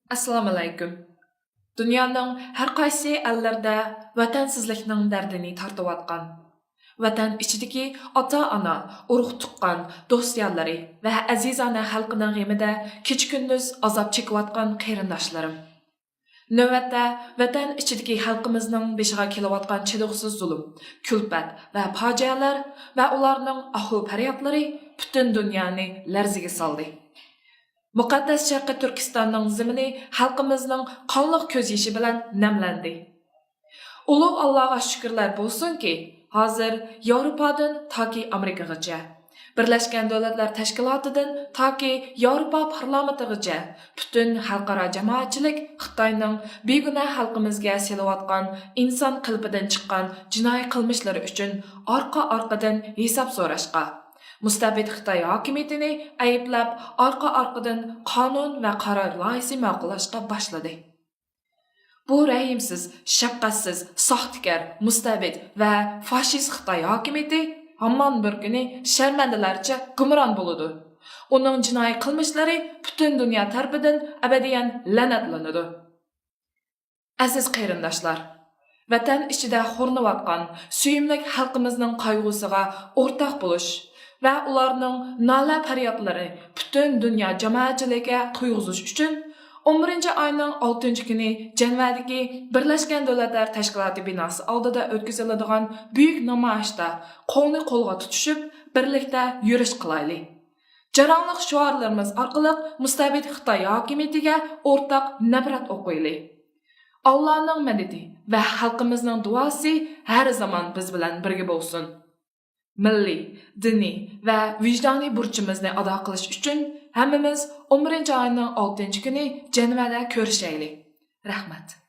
Assalomu alaykum. Dunyoning har qaysi ellarda vatansizlikning dardini tortayotgan, vatan ichidagi ota-ona, urug' tuqqan, do'st-yonlari va azizona xalqining g'amida kecha-kunduz azob chekayotgan qarindoshlarim. Navbatda vatan ichidagi xalqimizning beshiga kelayotgan chidiqsiz zulm, kulfat va fojialar va ularning ahu-faryodlari butun dunyoni larzaga soldi. Muqaddas Sharqi Turkistonning zimini xalqimizning qonliq ko'z yoshi bilan namlandi. Ulug' Allohga shukrlar bo'lsinki, hozir Yevropadan toki Amerikagacha, Birlashgan Davlatlar Tashkilotidan toki Yevropa parlamentigacha butun xalqaro jamoatchilik Xitoyning begunoh xalqimizga selayotgan inson qalbidan chiqqan jinoiy qilmishlari uchun orqa-orqadan hisob so'rashga, mustabid Xitoy hokimiyatini ayblab orqa-orqadan qonun va qaror loyihasi ma'qullashga boshladi. Bu rahimsiz, shafqatsiz, soxtikor, mustabid va fashist Xitoy hokimiyati hamon bir kuni sharmandalarcha gumron bo'ladi. Uning jinoiy qilmishlari butun dunyo tarafidan abadiyan la'natlanadi. Aziz qarindoshlar, vatan ichida xo'rnayotgan suyimli xalqimizning qayg'usiga o'rtoq bo'lish va ularning nola faryodlari butun dunyo jamoatchiligiga tuyg'uzish uchun 11 oyning 6 kuni Janvadagi Birlashgan Davlatlar Tashkiloti binosi oldida o'tkaziladigan buyuk namoyishda qo'lni qo'lga tutishib, birlikda yurish qilaylik. Jaronliq shuarlarimiz orqali mustabid Xitoy hokimiyatiga o'rtoq nafrat o'qiylik. Allohning madadi va xalqimizning duosi har zaman biz bilan birga bo'lsin. Milliy, diniy va vijdoniy burchimizni ado qilish uchun hammamiz 11 oyning 6 kuni Janvada ko'rishaylik. Rahmat.